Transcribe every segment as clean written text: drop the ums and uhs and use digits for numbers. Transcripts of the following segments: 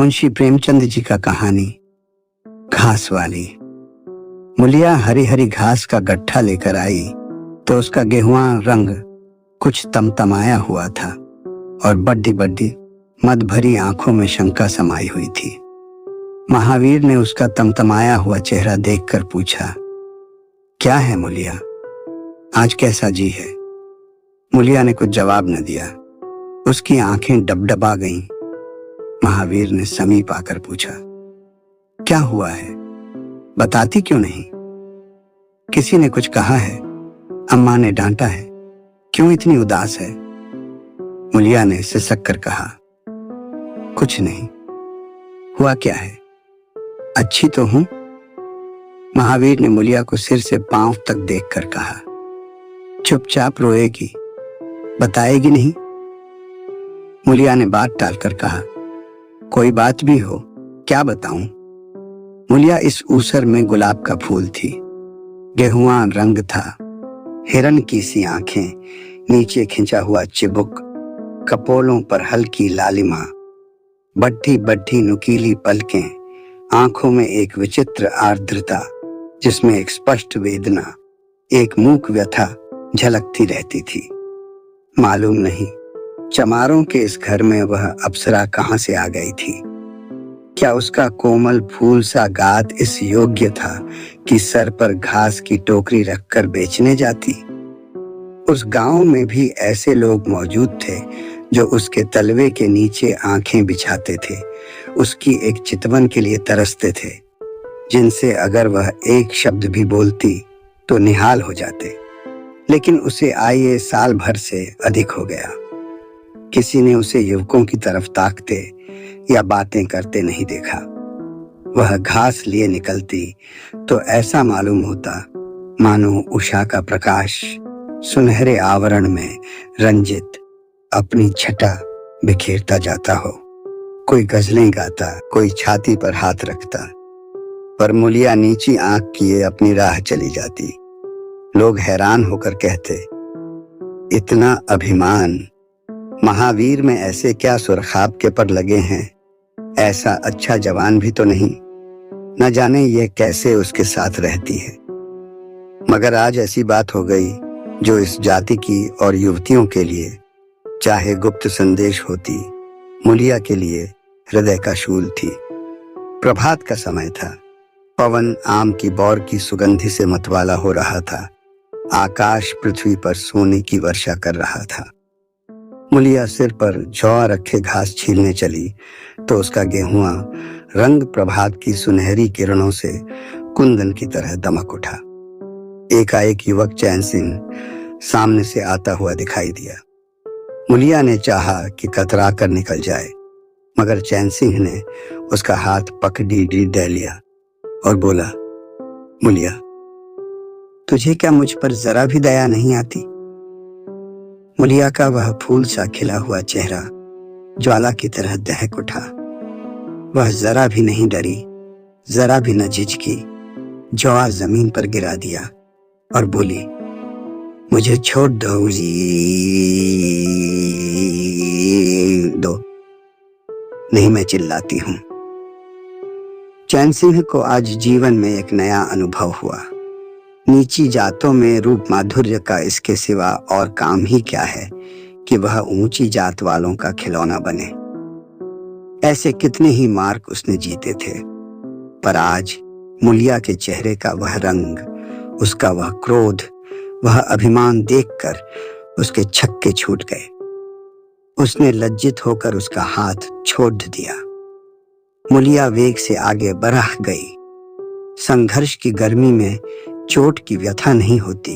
मुंशी प्रेमचंद जी का कहानी घास वाली। मुलिया हरी हरी घास का गट्ठा लेकर आई तो उसका गेहुआ रंग कुछ तमतमाया हुआ था और बड्डी बड्डी मद भरी आंखों में शंका समाई हुई थी। महावीर ने उसका तमतमाया हुआ चेहरा देखकर पूछा, क्या है मुलिया, आज कैसा जी है? मुलिया ने कुछ जवाब न दिया। उसकी आंखें डबडबा गईं। महावीर ने समीप आकर पूछा, क्या हुआ है, बताती क्यों नहीं? किसी ने कुछ कहा है? अम्मा ने डांटा है? क्यों इतनी उदास है? मुलिया ने सिसक कर कहा, कुछ नहीं। हुआ क्या है? अच्छी तो हूं? महावीर ने मुलिया को सिर से पांव तक देखकर कहा, चुपचाप रोएगी, बताएगी नहीं? मुलिया ने बात टालकर कहा, कोई बात भी हो, क्या बताऊं? मुलिया इस ऊसर में गुलाब का फूल थी। गेहुआ रंग था, हिरन की सी आंखें, नीचे खिंचा हुआ चिबुक, कपोलों पर हल्की लालिमा, बड्ढी बड्ढी नुकीली पलकें, आंखों में एक विचित्र आर्द्रता जिसमें एक स्पष्ट वेदना, एक मूक व्यथा झलकती रहती थी। मालूम नहीं चमारों के इस घर में वह अप्सरा कहां से आ गई थी। क्या उसका कोमल फूल सा गात इस योग्य था कि सर पर घास की टोकरी रखकर बेचने जाती? उस गांव में भी ऐसे लोग मौजूद थे जो उसके तलवे के नीचे आंखें बिछाते थे, उसकी एक चितवन के लिए तरसते थे, जिनसे अगर वह एक शब्द भी बोलती तो निहाल हो जाते। लेकिन उसे आए साल भर से अधिक हो गया। किसी ने उसे युवकों की तरफ ताकते या बातें करते नहीं देखा। वह घास लिए निकलती तो ऐसा मालूम होता मानो उषा का प्रकाश सुनहरे आवरण में रंजित अपनी छटा बिखेरता जाता हो। कोई गजलें गाता, कोई छाती पर हाथ रखता, पर मुलिया नीची आंख किए अपनी राह चली जाती। लोग हैरान होकर कहते, इतना अभिमान, महावीर में ऐसे क्या सुरखाब के पर लगे हैं, ऐसा अच्छा जवान भी तो नहीं, न जाने ये कैसे उसके साथ रहती है। मगर आज ऐसी बात हो गई जो इस जाति की और युवतियों के लिए चाहे गुप्त संदेश होती, मुलिया के लिए हृदय का शूल थी। प्रभात का समय था। पवन आम की बौर की सुगंधि से मतवाला हो रहा था। आकाश पृथ्वी पर सोने की वर्षा कर रहा था। मुलिया सिर पर जौ रखे घास छीलने चली तो उसका गेहुआ रंग प्रभात की सुनहरी किरणों से कुंदन की तरह दमक उठा। एकाएक युवक चैन सिंह सामने से आता हुआ दिखाई दिया। मुलिया ने चाहा कि कतरा कर निकल जाए, मगर चैन सिंह ने उसका हाथ पकड़ी दे लिया और बोला, मुलिया, तुझे क्या मुझ पर जरा भी दया नहीं आती? मुलिया का वह फूल सा खिला हुआ चेहरा ज्वाला की तरह दहक उठा। वह जरा भी नहीं डरी, जरा भी न झिझकी, जवा जमीन पर गिरा दिया और बोली, मुझे छोड़ दो नहीं, मैं चिल्लाती हूं। चैन सिंह को आज जीवन में एक नया अनुभव हुआ। नीची जातों में रूप माधुर्य का इसके सिवा और काम ही क्या है कि वह ऊंची जात वालों का खिलौना बने। ऐसे कितने ही मार्क उसने जीते थे, पर आज मुलिया के चेहरे का वह रंग, उसका वह क्रोध, वह अभिमान देखकर उसके छक्के छूट गए। उसने लज्जित होकर उसका हाथ छोड़ दिया। मुलिया वेग से आगे बढ़ गई। संघर्ष की गर्मी में चोट की व्यथा नहीं होती,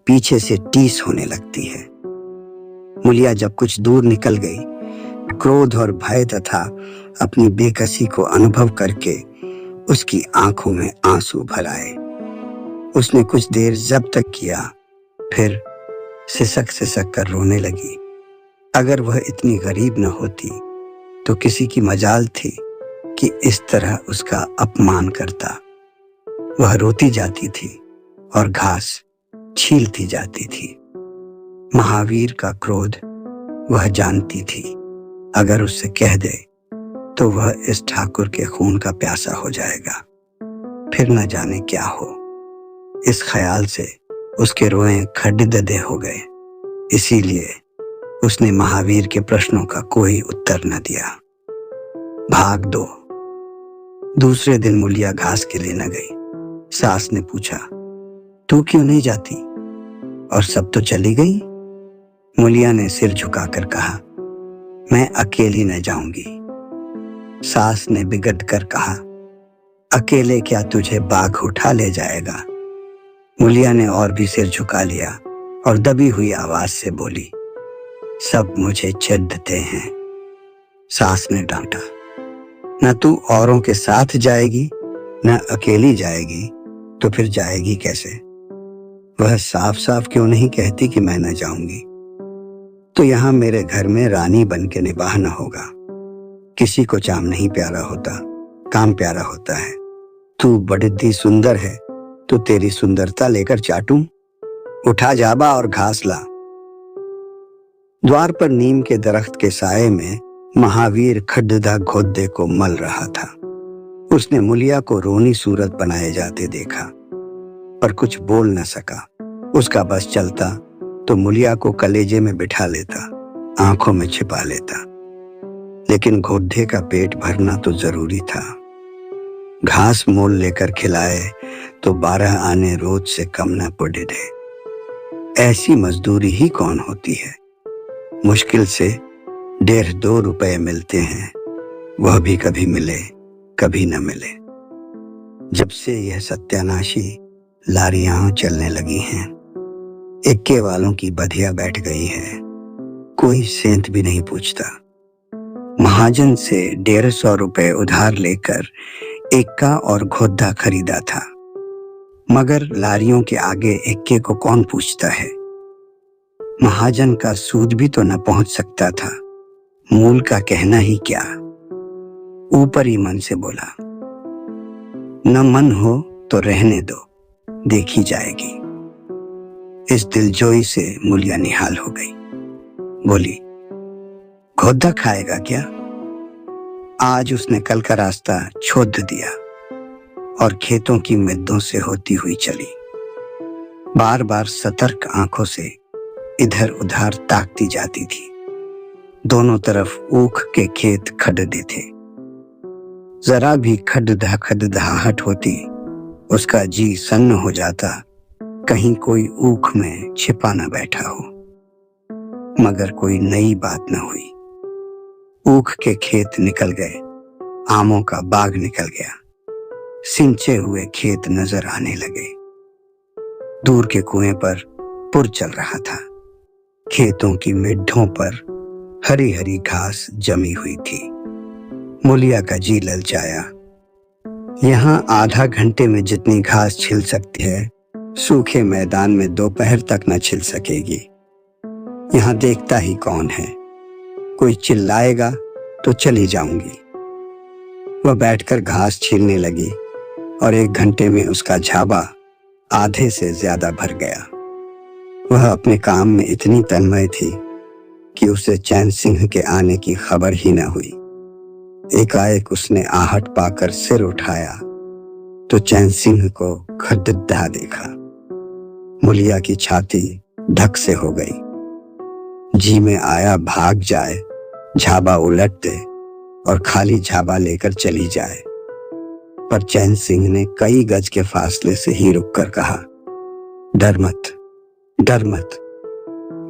पीछे से टीस होने लगती है। मुलिया जब कुछ दूर निकल गई, क्रोध और भय तथा अपनी बेकसी को अनुभव करके उसकी आंखों में आंसू भर आए। उसने कुछ देर जब्त तक किया, फिर सिसक सिसक कर रोने लगी। अगर वह इतनी गरीब न होती तो किसी की मजाल थी कि इस तरह उसका अपमान करता। वह रोती जाती थी और घास छीलती जाती थी। महावीर का क्रोध वह जानती थी, अगर उससे कह दे तो वह इस ठाकुर के खून का प्यासा हो जाएगा, फिर न जाने क्या हो। इस ख्याल से उसके रोए खड़ददे हो गए। इसीलिए उसने महावीर के प्रश्नों का कोई उत्तर न दिया। भाग 2। दूसरे दिन मुलिया घास के लिए न गई। सास ने पूछा, तू क्यों नहीं जाती? और सब तो चली गई। मुलिया ने सिर झुकाकर कहा, मैं अकेली न जाऊंगी। सास ने बिगड़ कर कहा, अकेले क्या तुझे बाघ उठा ले जाएगा? मुलिया ने और भी सिर झुका लिया और दबी हुई आवाज से बोली, सब मुझे चिढ़ते हैं। सास ने डांटा, न तू औरों के साथ जाएगी न अकेली जाएगी, तो फिर जाएगी कैसे? वह साफ साफ क्यों नहीं कहती कि मैं न जाऊंगी? तो यहां मेरे घर में रानी बन के निभाना होगा। किसी को चाम नहीं प्यारा होता, काम प्यारा होता है। तू बड़ी सुंदर है, तो तेरी सुंदरता लेकर चाटूं? उठा जाबा और घास ला। द्वार पर नीम के दरख्त के साये में महावीर खड्डा घोद्दे को मल रहा था। उसने मुलिया को रोनी सूरत बनाए जाते देखा, पर कुछ बोल न सका। उसका बस चलता तो मुलिया को कलेजे में बिठा लेता, आंखों में छिपा लेता। लेकिन घोद्दे का पेट भरना तो जरूरी था। घास मोल लेकर खिलाए तो 12 आने रोज से कम न पड़े थे। ऐसी मजदूरी ही कौन होती है? मुश्किल से 1.5-2 रुपए मिलते हैं, वह भी कभी मिले कभी न मिले। जब से यह सत्यानाशी लारियां चलने लगी हैं, इक्के वालों की बधिया बैठ गई है, कोई सेंत भी नहीं पूछता। महाजन से 150 रुपए उधार लेकर इक्का और घोद्दा खरीदा था, मगर लारियों के आगे इक्के को कौन पूछता है? महाजन का सूद भी तो न पहुंच सकता था, मूल का कहना ही क्या। ऊपर ही मन से बोला, न मन हो तो रहने दो, देखी जाएगी। इस दिलजोई से मुलिया निहाल हो गई। बोली, घोद्दा खाएगा क्या? आज उसने कल का रास्ता छोड़ दिया और खेतों की मिद्दों से होती हुई चली। बार बार सतर्क आंखों से इधर उधर ताकती जाती थी। दोनों तरफ ऊख के खेत खड्डे थे। जरा भी खड्डाहट होती, उसका जी सन्न हो जाता, कहीं कोई ऊख में छिपा न बैठा हो। मगर कोई नई बात न हुई। ऊख के खेत निकल गए, आमों का बाग निकल गया, सिंचे हुए खेत नजर आने लगे। दूर के कुएं पर पुर चल रहा था। खेतों की मिड्ढों पर हरी हरी घास जमी हुई थी। मुलिया का जी ललचाया। यहाँ आधा घंटे में जितनी घास छिल सकती है, सूखे मैदान में दोपहर तक न छिल सकेगी। यहाँ देखता ही कौन है? कोई चिल्लाएगा तो चली जाऊंगी। वह बैठकर घास छीलने लगी और 1 घंटे में उसका झाबा आधे से ज्यादा भर गया। वह अपने काम में इतनी तन्मय थी कि उसे चैन सिंह के आने की खबर ही न हुई। एकाएक उसने आहट पाकर सिर उठाया तो चैन सिंह को खड्डा देखा। मुलिया की छाती धक से हो गई। जी में आया भाग जाए, झाबा उलट दे और खाली झाबा लेकर चली जाए, पर चैन सिंह ने कई गज के फासले से ही रुककर कहा, डर मत, डर मत।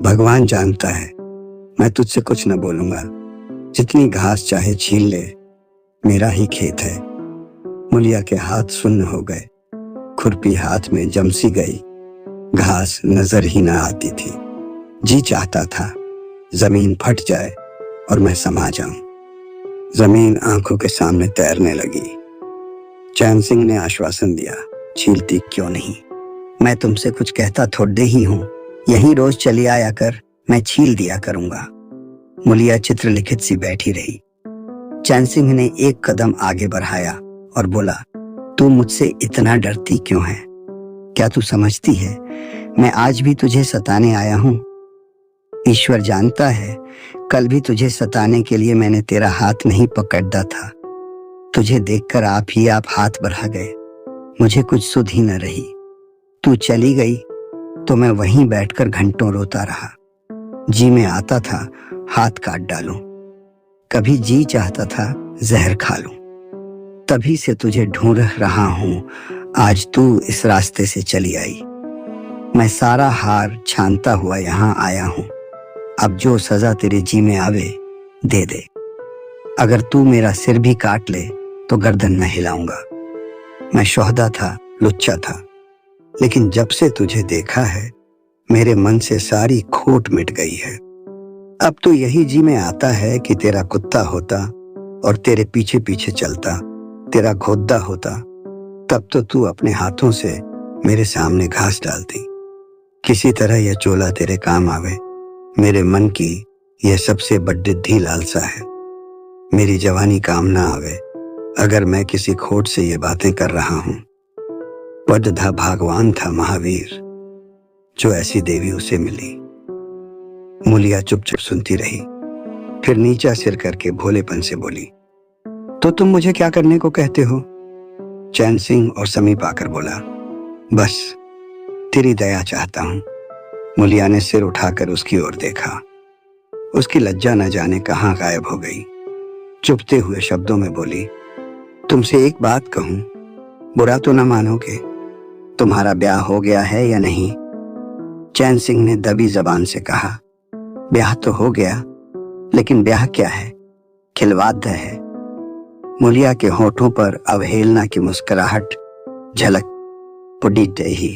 भगवान जानता है मैं तुझसे कुछ न बोलूंगा। जितनी घास चाहे छील ले, मेरा ही खेत है। मुलिया के हाथ सुन्न हो गए। खुरपी हाथ में जमसी गई, घास नजर ही ना आती थी। जी चाहता था जमीन फट जाए और मैं समा जाऊं। जमीन आंखों के सामने तैरने लगी। चैन सिंह ने आश्वासन दिया, छीलती क्यों नहीं, मैं तुमसे कुछ कहता थोड़े ही हूं। यहीं रोज चली आया कर, मैं छील दिया करूंगा। मुलिया चित्रलिखित सी बैठी रही। चैन सिंह ने 1 कदम आगे बढ़ाया और बोला, तू मुझसे इतना डरती क्यों है? क्या तू समझती है मैं आज भी तुझे सताने आया हूं? ईश्वर जानता है, कल भी तुझे सताने के लिए मैंने तेरा हाथ नहीं पकड़ा था। तुझे देखकर आप ही आप हाथ बढ़ा गए। मुझे कुछ सुध ही न रही। तू चली गई तो मैं वहीं बैठकर घंटों रोता रहा। जी में आता था हाथ काट डालूं, कभी जी चाहता था जहर खा लूं। तभी से तुझे ढूंढ रहा हूं, आज तू इस रास्ते से चली आई। मैं सारा हार छानता हुआ यहाँ आया हूं। अब जो सजा तेरे जी में आवे दे दे। अगर तू मेरा सिर भी काट ले तो गर्दन न हिलाऊंगा। मैं शोहदा था, लुच्चा था, लेकिन जब से तुझे देखा है मेरे मन से सारी खोट मिट गई है। अब तो यही जी में आता है कि तेरा कुत्ता होता और तेरे पीछे पीछे चलता, तेरा घोद्दा होता, तब तो तू अपने हाथों से मेरे सामने घास डालती। किसी तरह यह चोला तेरे काम आवे। मेरे मन की यह सबसे बड्डिद्धी लालसा है। मेरी जवानी काम ना आवे अगर मैं किसी खोट से ये बातें कर रहा हूं। वडधा भागवान था महावीर, जो ऐसी देवी उसे मिली। मूलिया चुपचाप सुनती रही, फिर नीचा सिर करके भोलेपन से बोली, तो तुम मुझे क्या करने को कहते हो? चैन सिंह और समीप आकर बोला, बस तेरी दया चाहता हूं। मूलिया ने सिर उठाकर उसकी ओर देखा। उसकी लज्जा न जाने कहां गायब हो गई। चुभते हुए शब्दों में बोली, तुमसे एक बात कहूं, बुरा तो न मानोगे? तुम्हारा ब्याह हो गया है या नहीं? चैन सिंह ने दबी जबान से कहा, ब्याह तो हो गया, लेकिन ब्याह क्या है? खिलवाड़ है। मूलिया के होठों पर अवहेलना की मुस्कुराहट झलक पुड़ी ही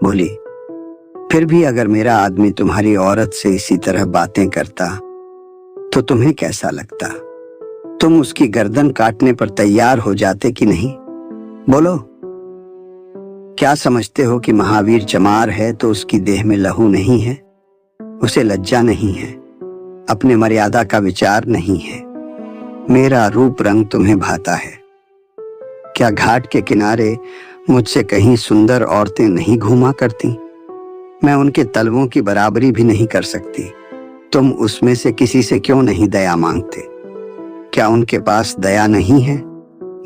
बोली, फिर भी अगर मेरा आदमी तुम्हारी औरत से इसी तरह बातें करता तो तुम्हें कैसा लगता? तुम उसकी गर्दन काटने पर तैयार हो जाते कि नहीं? बोलो, क्या समझते हो कि महावीर चमार है तो उसकी देह में लहू नहीं है? उसे लज्जा नहीं है, अपने मर्यादा का विचार नहीं है। मेरा रूप रंग तुम्हें भाता है। क्या घाट के किनारे मुझसे कहीं सुंदर औरतें नहीं घूमा करती? मैं उनके तलवों की बराबरी भी नहीं कर सकती। तुम उसमें से किसी से क्यों नहीं दया मांगते? क्या उनके पास दया नहीं है?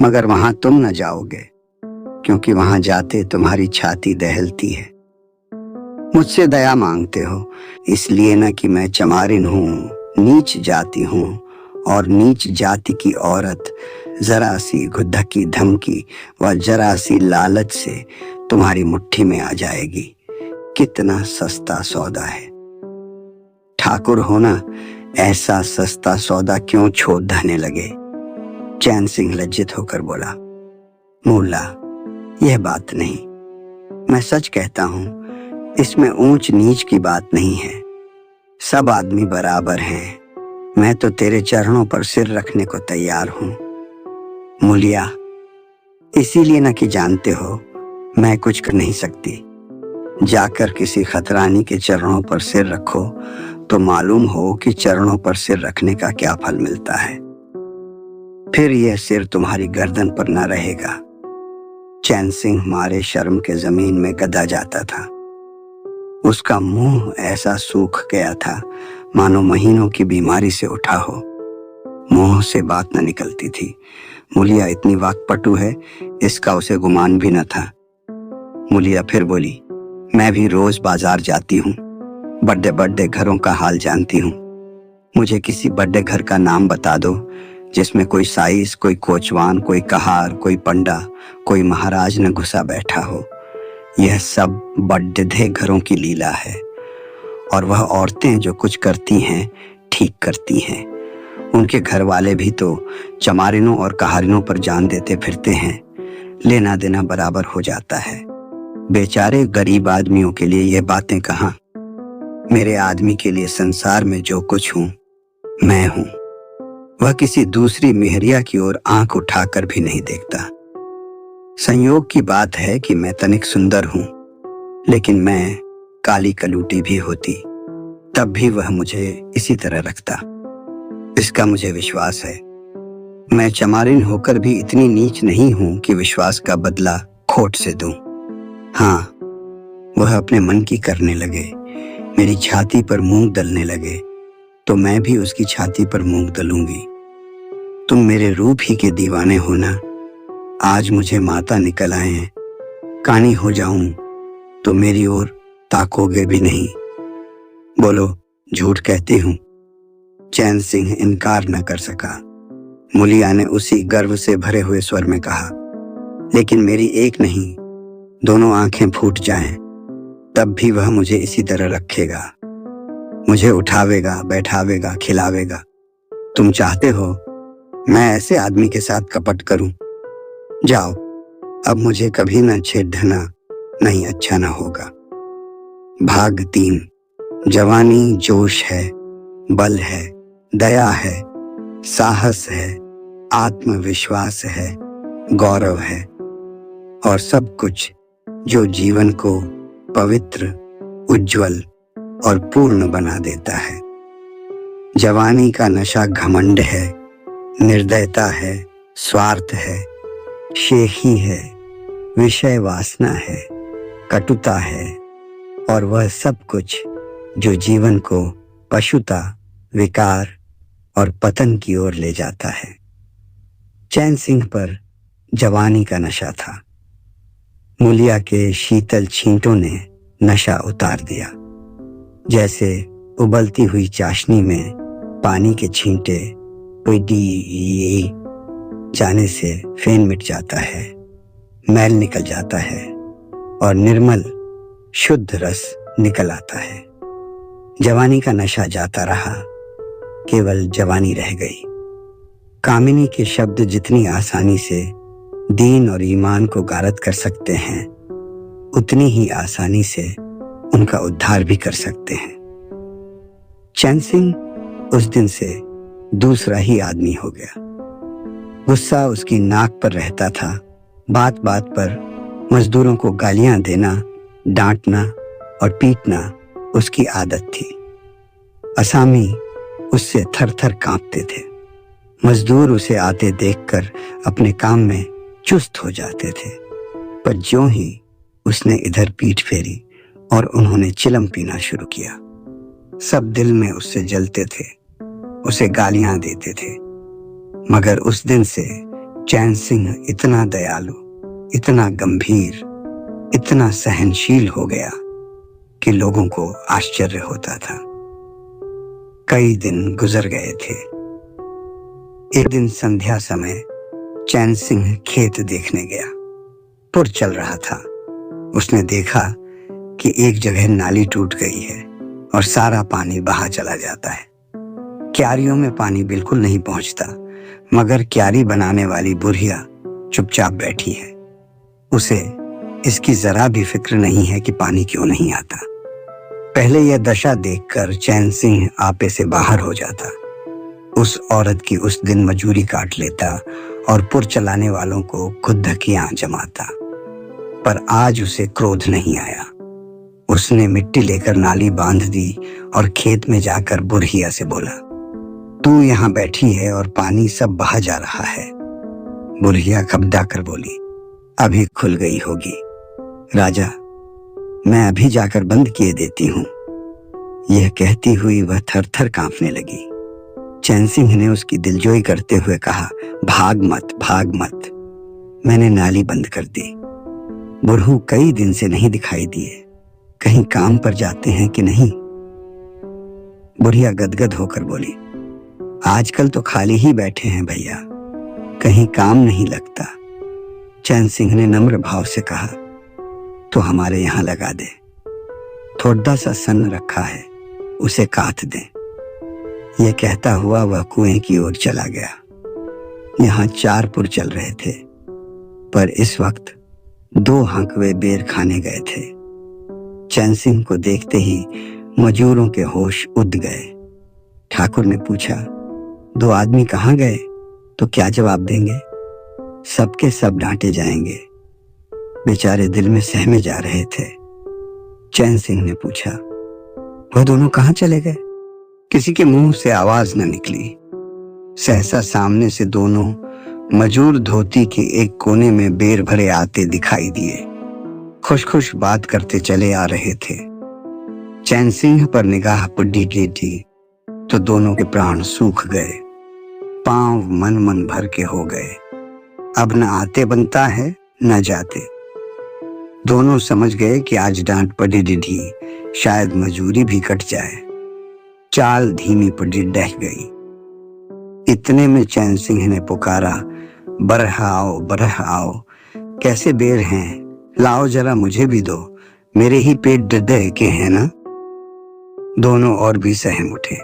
मगर वहां तुम न जाओगे, क्योंकि वहां जाते तुम्हारी छाती दहलती है। मुझसे दया मांगते हो इसलिए न कि मैं चमारिन हूं, नीच जाति हूं, और नीच जाति की औरत जरा सी गुद्दकी धमकी व जरा सी लालच से तुम्हारी मुट्ठी में आ जाएगी। कितना सस्ता सौदा है। ठाकुर होना ऐसा सस्ता सौदा क्यों छोड़ धने लगे? चैन सिंह लज्जित होकर बोला, मूला, यह बात नहीं। मैं सच कहता हूं, इसमें ऊंच नीच की बात नहीं है। सब आदमी बराबर हैं। मैं तो तेरे चरणों पर सिर रखने को तैयार हूं। मूलिया, इसीलिए न कि जानते हो मैं कुछ कर नहीं सकती। जाकर किसी खतरानी के चरणों पर सिर रखो तो मालूम हो कि चरणों पर सिर रखने का क्या फल मिलता है। फिर यह सिर तुम्हारी गर्दन पर न रहेगा। चैन सिंह मारे शर्म के जमीन में गदा जाता था। उसका मुंह ऐसा सूख गया था मानो महीनों की बीमारी से उठा हो। मुंह से बात न निकलती थी। मूलिया इतनी वाक्पटु है, इसका उसे गुमान भी न था। मूलिया फिर बोली, मैं भी रोज बाजार जाती हूँ, बड़े बड़े घरों का हाल जानती हूँ। मुझे किसी बड़े घर का नाम बता दो जिसमें कोई साइस, कोई कोचवान, कोई कहार, कोई पंडा, कोई महाराज न घुसा बैठा हो। यह सब बड़े घरों की लीला है, और वह औरतें जो कुछ करती हैं ठीक करती हैं। उनके घर वाले भी तो चमारिनों और कहारिनों पर जान देते फिरते हैं। लेना देना बराबर हो जाता है। बेचारे गरीब आदमियों के लिए ये बातें कहाँ? मेरे आदमी के लिए संसार में जो कुछ हूं मैं हूं। वह किसी दूसरी मेहरिया की ओर आंख उठाकर भी नहीं देखता। संयोग की बात है कि मैं तनिक सुंदर हूं, लेकिन मैं काली कलूटी भी होती तब भी वह मुझे इसी तरह रखता। इसका मुझे विश्वास है। मैं चमारिन होकर भी इतनी नीच नहीं हूं कि विश्वास का बदला खोट से दूं। हाँ, वह अपने मन की करने लगे। मेरी छाती पर मूंग दलने लगे तो मैं भी उसकी छाती पर मूंग दलूंगी। तुम मेरे रूप ही के दीवाने हो ना। आज मुझे माता निकल आए हैं, कानी हो जाऊं तो मेरी ओर ताकोगे भी नहीं। बोलो, झूठ कहती हूं? चैन सिंह इनकार न कर सका। मुलिया ने उसी गर्व से भरे हुए स्वर में कहा, लेकिन मेरी एक नहीं, दोनों आंखें फूट जाएं, तब भी वह मुझे इसी तरह रखेगा। मुझे उठावेगा, बैठावेगा, खिलावेगा। तुम चाहते हो मैं ऐसे आदमी के साथ कपट करूं? जाओ, अब मुझे कभी न छेड़ना, नहीं अच्छा ना होगा। भाग 3। जवानी जोश है, बल है, दया है, साहस है, आत्मविश्वास है, गौरव है और सब कुछ जो जीवन को पवित्र, उज्जवल और पूर्ण बना देता है। जवानी का नशा घमंड है, निर्दयता है, स्वार्थ है, शेखी है, विषय वासना है, कटुता है और वह सब कुछ जो जीवन को पशुता, विकार और पतन की ओर ले जाता है। चैन सिंह पर जवानी का नशा था। मुलिया के शीतल छींटों ने नशा उतार दिया। जैसे उबलती हुई चाशनी में पानी के छींटे पिडी जाने से फेन मिट जाता है, मैल निकल जाता है और निर्मल शुद्ध रस निकल आता है। जवानी का नशा जाता रहा, केवल जवानी रह गई। कामिनी के शब्द जितनी आसानी से दीन और ईमान को गारत कर सकते हैं, उतनी ही आसानी से उनका उद्धार भी कर सकते हैं। चैन सिंह उस दिन से दूसरा ही आदमी हो गया। गुस्सा उसकी नाक पर रहता था। बात बात पर मजदूरों को गालियां देना, डांटना और पीटना उसकी आदत थी। असामी उससे थर थर कांपते थे। मजदूर उसे आते देखकर अपने काम में चुस्त हो जाते थे, पर ज्यों ही उसने इधर पीठ फेरी और उन्होंने चिलम पीना शुरू किया, सब दिल में उससे जलते थे, उसे गालियां देते थे। मगर उस दिन से चैन सिंह इतना दयालु, इतना गंभीर, इतना सहनशील हो गया कि लोगों को आश्चर्य होता था। कई दिन गुजर गए थे। एक दिन संध्या समय चैन सिंह खेत देखने गया। पुर चल रहा था। उसने देखा कि एक जगह नाली टूट गई है और सारा पानी बहा चला जाता है। क्यारियों में पानी बिल्कुल नहीं पहुंचता, मगर क्यारी बनाने वाली बुढ़िया चुपचाप बैठी है। उसे इसकी जरा भी फिक्र नहीं है कि पानी क्यों नहीं आता। पहले यह दशा देखकर चैन सिंह आपे से बाहर हो जाता। उस औरत की उस दिन मजूरी काट लेता और पुर चलाने वालों को खुद धकियां जमाता। पर आज उसे क्रोध नहीं आया। उसने मिट्टी लेकर नाली बांध दी और खेत में जाकर बुढ़िया से बोला, तू यहाँ बैठी है और पानी सब बहा जा रहा है। बुढ़िया घबरा कर बोली, अभी खुल गई होगी राजा, मैं अभी जाकर बंद किए देती हूँ। यह कहती हुई वह थर थर कांपने लगी। चैन सिंह ने उसकी दिलजोई करते हुए कहा, भाग मत, भाग मत। मैंने नाली बंद कर दी। बुढ़ऊ कई दिन से नहीं दिखाई दिए, कहीं काम पर जाते हैं कि नहीं। बुढ़िया गदगद होकर बोली, आजकल तो खाली ही बैठे हैं भैया, कहीं काम नहीं लगता। चैन सिंह ने नम्र भाव से कहा, तो हमारे यहाँ लगा दे, थोड़ा सा सन्न रखा है, उसे काट दे। यह कहता हुआ वह कुएं की ओर चला गया। यहाँ 4 पुर चल रहे थे, पर इस वक्त 2 हंकवे बेर खाने गए थे। चैन सिंह को देखते ही मजूरों के होश उड़ गए। ठाकुर ने पूछा, 2 आदमी कहाँ गए? तो क्या जवाब देंगे? सबके सब डांटे जाएंगे। बेचारे दिल में सहमे जा रहे थे। चैन सिंह ने पूछा, वह दोनों कहाँ चले गए? किसी के मुंह से आवाज न निकली। सहसा सामने से दोनों मजूर धोती के एक कोने में बेर भरे आते दिखाई दिए। खुश खुश बात करते चले आ रहे थे। चैन सिंह पर निगाह पड़ी थी तो दोनों के प्राण सूख गए, पांव मन मन भर के हो गए। अब न आते बनता है न जाते। दोनों समझ गए कि आज डांट पड़ी रीढ़ी, शायद मजूरी भी कट जाए। चाल धीमी पड़ी डह गई। इतने में चैन सिंह ने पुकारा, बरह आओ बरह आओ, कैसे बेर हैं, लाओ जरा मुझे भी दो, मेरे ही पेट डह के हैं ना। दोनों और भी सहम उठे।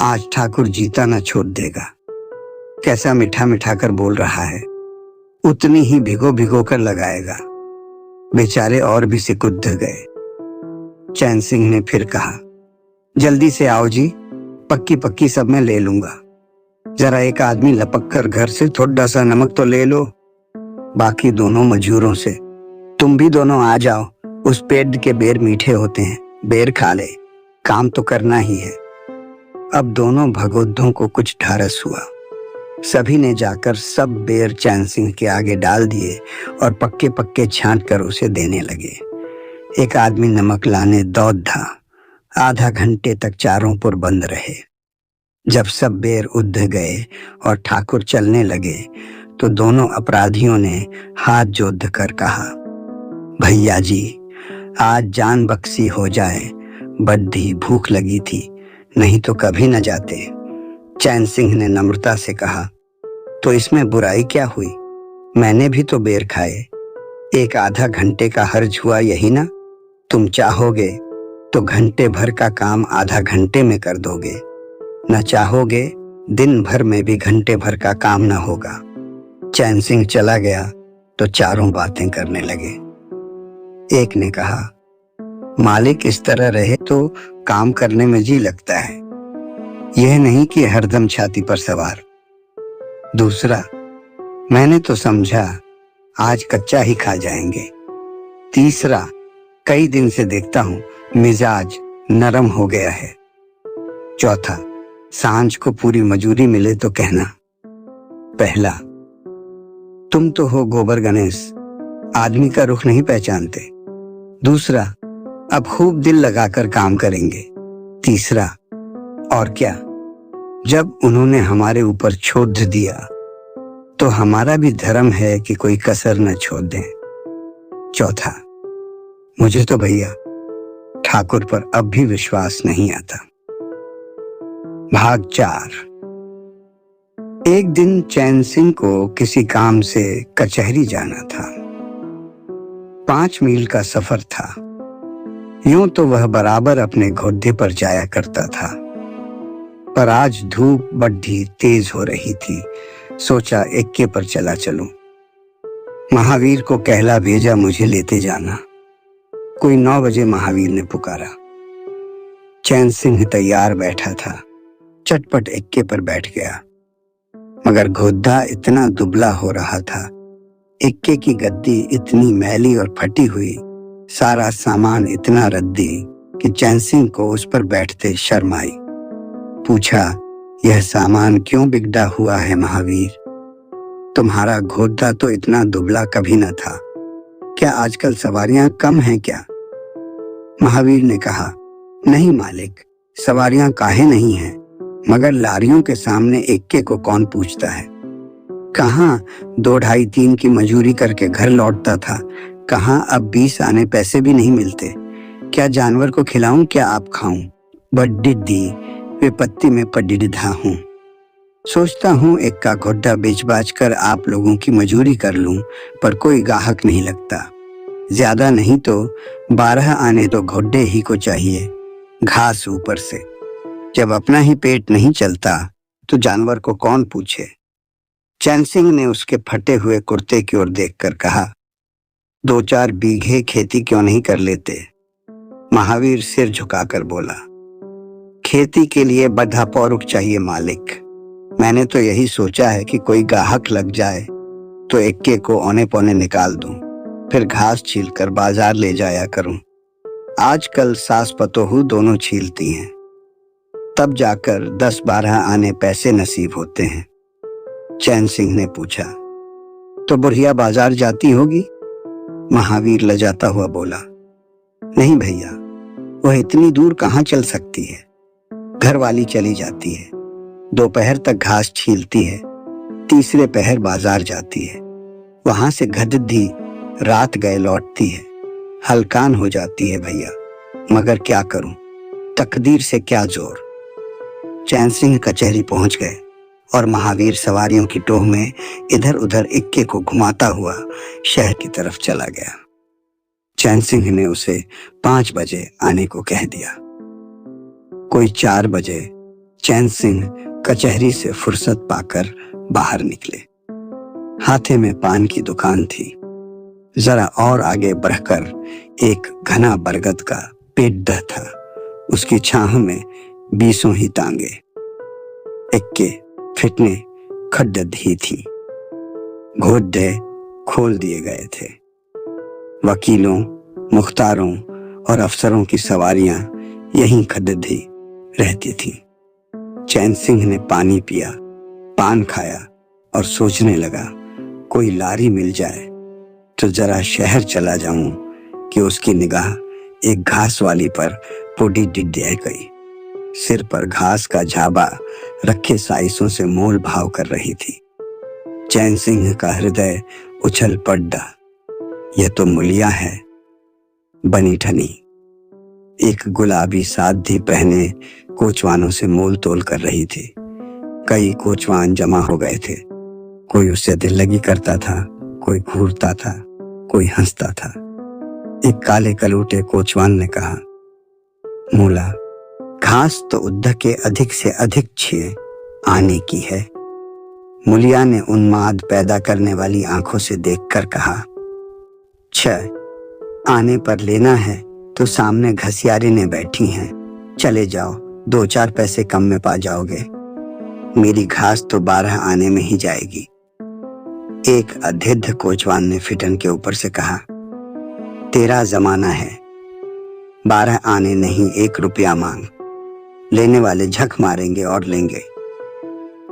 आज ठाकुर जीता न छोड़ देगा। कैसा मीठा मीठा कर बोल रहा है, उतनी ही भिगो भिगो कर लगाएगा। बेचारे और भी सिकुड़ गए। चैन सिंह ने फिर कहा, जल्दी से आओ जी, पक्की पक्की सब मैं ले लूंगा। जरा एक आदमी लपक कर घर से थोड़ा सा नमक तो ले लो। बाकी दोनों मजूरों से, तुम भी दोनों आ जाओ, उस पेड़ के बेर मीठे होते हैं, बेर खा ले, काम तो करना ही है। अब दोनों भगोद्धों को कुछ ढारस हुआ। सभी ने जाकर सब बेर चैन सिंह के आगे डाल दिए और पक्के पक्के छांट कर उसे देने लगे। एक आदमी नमक लाने दौड़ा। आधा घंटे तक चारों पुर बंद रहे। जब सब बेर उध गए और ठाकुर चलने लगे तो दोनों अपराधियों ने हाथ जोड़ कर कहा, भैया जी, आज जान बख्शी हो जाए, बड्ढी भूख लगी थी, नहीं तो कभी न जाते। चैन सिंह ने नम्रता से कहा, तो इसमें बुराई क्या हुई, मैंने भी तो बेर खाए। एक आधा घंटे का हर्ज हुआ यही ना। तुम चाहोगे तो घंटे भर का काम आधा घंटे में कर दोगे, न चाहोगे दिन भर में भी घंटे भर का काम न होगा। चैन सिंह चला गया तो चारों बातें करने लगे। एक ने कहा, मालिक इस तरह रहे तो काम करने में जी लगता है, यह नहीं कि हरदम छाती पर सवार। दूसरा, मैंने तो समझा आज कच्चा ही खा जाएंगे। तीसरा, कई दिन से देखता हूं मिजाज नरम हो गया है। चौथा, सांझ को पूरी मजूरी मिले तो कहना। पहला, तुम तो हो गोबर गणेश, आदमी का रुख नहीं पहचानते। दूसरा, अब खूब दिल लगाकर काम करेंगे। तीसरा, और क्या, जब उन्होंने हमारे ऊपर छोड़ दिया तो हमारा भी धर्म है कि कोई कसर न छोड़ दें। चौथा, मुझे तो भैया ठाकुर पर अब भी विश्वास नहीं आता। भाग 4। एक दिन चैन सिंह को किसी काम से कचहरी जाना था। 5 मील का सफर था। यूं तो वह बराबर अपने घोड़े पर जाया करता था, पर आज धूप बड़ी तेज हो रही थी। सोचा एक्के पर चला चलूं। महावीर को कहला भेजा मुझे लेते जाना। कोई 9 बजे महावीर ने पुकारा। चैन सिंह तैयार बैठा था। चटपट एक्के पर बैठ गया, मगर घोड़ा इतना दुबला हो रहा था, एक्के की गद्दी इतनी मैली और फटी हुई, सारा सामान इतना रद्दी कि चैन सिंह को उस पर बैठते शर्म आई। पूछा, यह सामान क्यों बिगड़ा हुआ है महावीर? तुम्हारा घोड़ा तो इतना दुबला कभी न था, क्या आजकल सवारियां कम हैं क्या? महावीर ने कहा, नहीं मालिक, सवारियां काहे नहीं हैं, मगर लारियों के सामने एक्के को कौन पूछता है। कहाँ 2, 2.5, 3 की मजूरी करके घर लौटता था, कहाँ अब 20 आने पैसे भी नहीं मिलते। क्या जानवर को खिलाऊं, क्या आप खाऊं? बड्डिड्डी विपत्ति में पडिधा हूं। सोचता हूं एक का घोड़ा बेच बाच कर आप लोगों की मजूरी कर लूं, पर कोई गाहक नहीं लगता। ज्यादा नहीं तो 12 आने तो घोड़े ही को चाहिए, घास ऊपर से। जब अपना ही पेट नहीं चलता तो जानवर को कौन पूछे। चैन सिंह ने उसके फटे हुए कुर्ते की ओर देखकर कहा, 2-4 बीघे खेती क्यों नहीं कर लेते? महावीर सिर झुकाकर बोला, खेती के लिए बड़ा पौरुख चाहिए मालिक। मैंने तो यही सोचा है कि कोई गाहक लग जाए तो एक्के को औने पौने निकाल दूं, फिर घास छील कर बाजार ले जाया करूं। आजकल सास पतोहू दोनों छीलती हैं, तब जाकर 10-12 आने पैसे नसीब होते हैं। चैन सिंह ने पूछा, तो बुढ़िया बाजार जाती होगी? महावीर लजाता हुआ बोला, नहीं भैया, वह इतनी दूर कहाँ चल सकती है। घर वाली चली जाती है, दोपहर तक घास छीलती है, तीसरे पहर बाजार जाती है, वहां से गद्दी रात गए लौटती है। हलकान हो जाती है भैया, मगर क्या करूं, तकदीर से क्या जोर। चैन सिंह कचहरी पहुंच गए और महावीर सवारियों की टोह में इधर उधर इक्के को घुमाता हुआ शहर की तरफ चला गया। चैन सिंह ने उसे 5 बजे आने को कह दिया। कोई 4 बजे चैन सिंह कचहरी से फुर्सत पाकर बाहर निकले। हाथे में पान की दुकान थी। जरा और आगे बढ़कर एक घना बरगद का पेड़ था। उसकी छाह में 20 ही तांगे, इक्के, फिटने, खड्डधी थी। घोड़े खोल दिए गए थे। वकीलों, मुख्तारों और अफसरों की सवारियां यहीं खड्डधी रहती थीं। चैन सिंह ने पानी पिया, पान खाया और सोचने लगा, कोई लारी मिल जाए तो जरा शहर चला जाऊं कि उसकी निगाह एक घास वाली पर पोडी डिड्डे गई। सिर पर घास का झाबा रखे साइसों से मोल भाव कर रही थी। चैन सिंह का हृदय उछल पड़ा। यह तो मुलिया है, बनी ठनी। एक गुलाबी साधी पहने कोचवानों से मोल तोल कर रही थी। कई कोचवान जमा हो गए थे। कोई उससे दिल लगी करता था, कोई घूरता था, कोई हंसता था। एक काले कलूटे कोचवान ने कहा, मूला, घास तो उद्ध के अधिक से अधिक छिए आने की है। मुलिया ने उन्माद पैदा करने वाली आंखों से देखकर कहा, आने पर लेना है तो सामने घसियारी ने बैठी हैं, चले जाओ, 2-4 पैसे कम में पा जाओगे। मेरी घास तो 12 आने में ही जाएगी। एक अधेद्ध कोचवान ने फिटन के ऊपर से कहा, तेरा जमाना है, 12 आने नहीं 1 रुपया मांग। लेने वाले झक मारेंगे और लेंगे।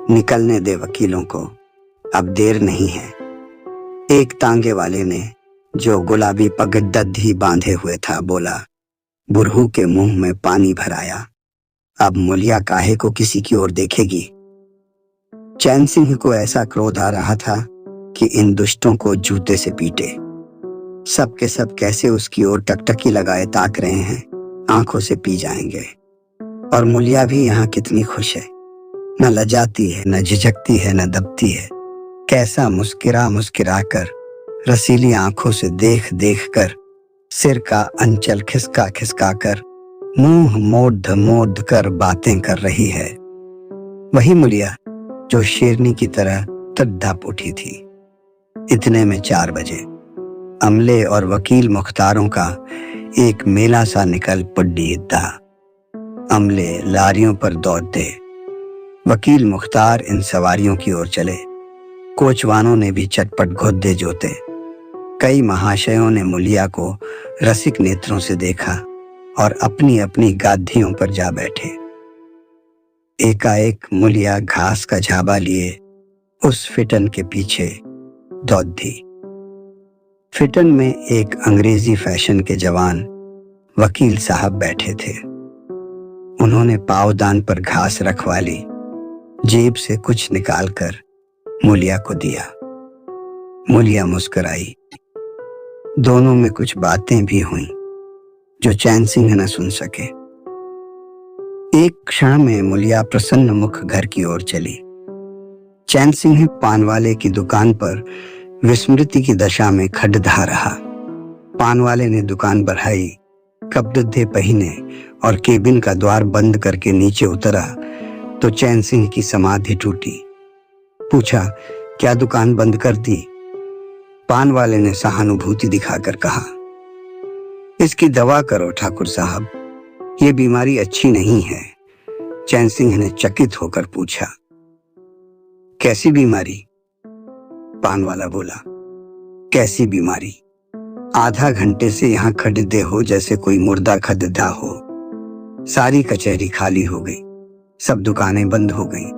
निकलने दे वकीलों को, अब देर नहीं है। एक तांगे वाले ने, जो गुलाबी पगडंडी बांधे हुए था, बोला। बुरहू के मुंह में पानी भराया। अब मुलिया काहे को किसी की ओर देखेगी। चैन सिंह को ऐसा क्रोध आ रहा था कि इन दुष्टों को जूते से पीटे। सब के सब कैसे उसकी ओर टकटकी लगाए ताक रहे हैं, आंखों से पी जाएंगे। और मुलिया भी यहाँ कितनी खुश है, न लजाती है, न झिझकती है, न दबती है। कैसा मुस्किरा मुस्किरा कर, रसीली आंखों से देख देख कर, सिर का अंचल खिसका खिसका कर, मुंह मोड़ मोड़ कर बातें कर रही है। वही मुलिया जो शेरनी की तरह तड़प उठी थी। इतने में 4 बजे अमले और वकील मुख्तारों का एक मेला सा निकल पड़ी था। अमले लारियों पर दौड़ते, वकील मुख्तार इन सवारियों की ओर चले। कोचवानों ने भी चटपट घोड़े जोते। कई महाशयों ने मुलिया को रसिक नेत्रों से देखा और अपनी अपनी गादियों पर जा बैठे। एकाएक मुलिया घास का झाबा लिए उस फिटन के पीछे दौड़ दी। फिटन में एक अंग्रेजी फैशन के जवान वकील साहब बैठे थे। उन्होंने पावदान पर घास रखवा ली, जेब से कुछ निकालकर मुलिया को दिया। मुलिया मुस्कुराई। दोनों में कुछ बातें भी हुईं जो चैन सिंह न सुन सके। एक क्षण में मुलिया प्रसन्न मुख घर की ओर चली। चैन सिंह पान वाले की दुकान पर विस्मृति की दशा में खड़धा रहा। पान वाले ने दुकान बढ़ाई, कपड़े पहने और केबिन का द्वार बंद करके नीचे उतरा तो चैन सिंह की समाधि टूटी। पूछा, क्या दुकान बंद कर दी? पान वाले ने सहानुभूति दिखाकर कहा, इसकी दवा करो ठाकुर साहब, ये बीमारी अच्छी नहीं है। चैन सिंह ने चकित होकर पूछा, कैसी बीमारी? पान वाला बोला, कैसी बीमारी? आधा घंटे से यहाँ खड़े हो जैसे कोई मुर्दा खड़ा हो। सारी कचहरी खाली हो गई, सब दुकानें बंद हो गईं।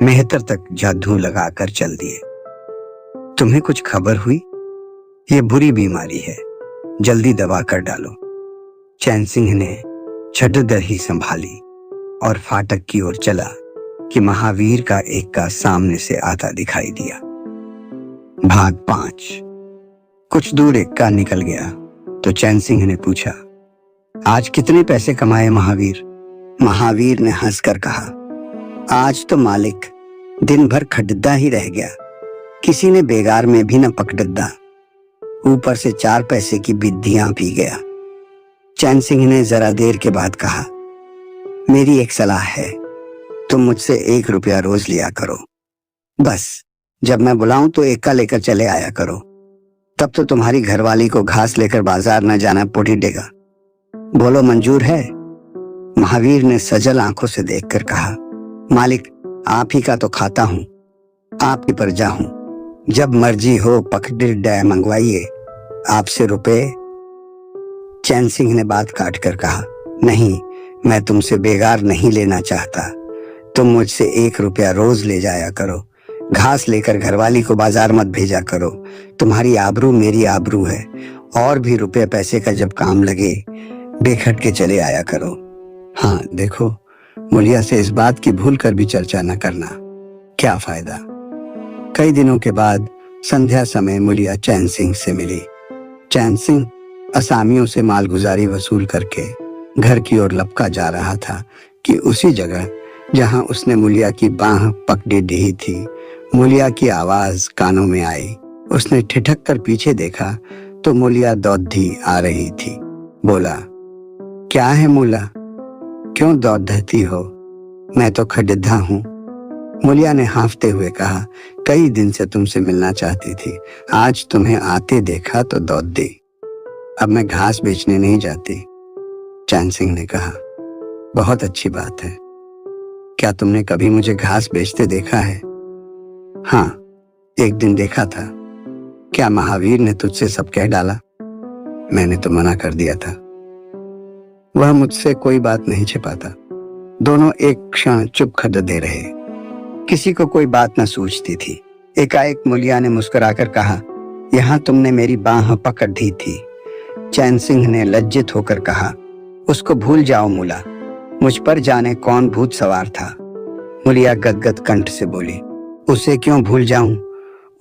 मेहतर तक जादू लगाकर चल दिए। तुम्हें कुछ खबर हुई? ये बुरी बीमारी है, जल्दी दवा कर डालो। चैन सिंह ने झटदर ही संभाली और फाटक की ओर चला कि महावीर का एक का सामने से आता दिखाई दिया। भाग 5। कुछ दूर एक का निकल गया तो चैन सिंह ने पूछा, आज कितने पैसे कमाए महावीर? महावीर ने हंसकर कहा, आज तो मालिक दिन भर खड्डा ही रह गया, किसी ने बेगार में भी न पकड़दा, ऊपर से 4 पैसे की बिद्धियां पी गया। चैन सिंह ने जरा देर के बाद कहा, मेरी एक सलाह है, तुम मुझसे 1 रुपया रोज लिया करो, बस जब मैं बुलाऊं तो 1 का लेकर चले आया करो, तब तो तुम्हारी घरवाली को घास लेकर बाजार न जाना पड़ेगा। बोलो मंजूर है? महावीर ने सजल आंखों से देखकर कहा, मालिक आप ही का तो खाता हूं, आपकी प्रजा हूं, जब मर्जी हो पकड़ मंगवाइए, आपसे रुपए। चैन सिंह ने बात काट कर कहा, नहीं, मैं तुमसे बेगार नहीं लेना चाहता, तुम मुझसे 1 रुपया रोज ले जाया करो, घास लेकर घरवाली को बाजार मत भेजा करो, तुम्हारी आबरू मेरी आबरू है, और भी रुपए पैसे का जब काम लगे बेखट के चले आया करो। हाँ देखो, मुलिया से इस बात की भूल कर भी चर्चा न करना, क्या फायदा। कई दिनों के बाद संध्या समय मुलिया चैन सिंह से मिली। चैन सिंह असामियों से मालगुजारी वसूल करके घर की ओर लपका जा रहा था कि उसी जगह जहां उसने मुलिया की बाह पकड़ी दी थी, मुलिया की आवाज कानों में आई। उसने ठिठक कर पीछे देखा तो मुलिया दौड़ी आ रही थी। बोला, क्या है मुला, क्यों दौड़ती हो? मैं तो खड्डा हूं। मुलिया ने हाँफते हुए कहा, कई दिन से तुमसे मिलना चाहती थी, आज तुम्हें आते देखा तो दौड़ दी। अब मैं घास बेचने नहीं जाती। चैन सिंह ने कहा, बहुत अच्छी बात है, क्या तुमने कभी मुझे घास बेचते देखा है? हाँ, एक दिन देखा था। क्या महावीर ने तुझसे सब कह डाला? मैंने तो मना कर दिया था। वह मुझसे कोई बात नहीं छिपाता। दोनों एक क्षण चुप खड़े रहे, किसी को कोई बात न सूझती थी। एकाएक मुलिया ने मुस्कुराकर कहा, यहाँ तुमने मेरी बाह पकड़ दी थी। चैन सिंह ने लज्जित होकर कहा, उसको भूल जाओ मुला, मुझ पर जाने कौन भूत सवार था। मुलिया गदगद कंठ से बोली, उसे क्यों भूल जाऊं,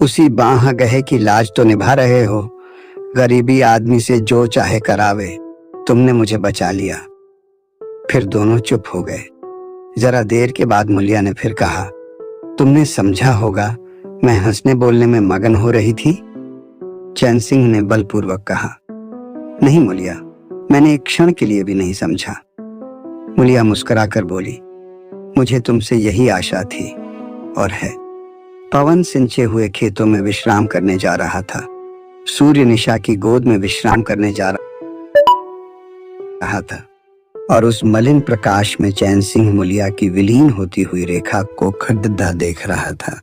उसी बाह गहे की लाज तो निभा रहे हो। गरीबी आदमी से जो चाहे करावे, तुमने मुझे बचा लिया। फिर दोनों चुप हो गए। जरा देर के बाद मुलिया ने फिर कहा, तुमने समझा होगा मैं हंसने बोलने में मगन हो रही थी। चैन सिंह ने बलपूर्वक कहा, नहीं मुलिया, मैंने एक क्षण के लिए भी नहीं समझा। मुलिया मुस्कुराकर बोली, मुझे तुमसे यही आशा थी और है। पवन सिंचे हुए खेतों में विश्राम करने जा रहा था। सूर्य निशा की गोद में विश्राम करने जा रहा था और उस मलिन प्रकाश में चैन सिंह मुलिया की विलीन होती हुई रेखा को खड्डा देख रहा था।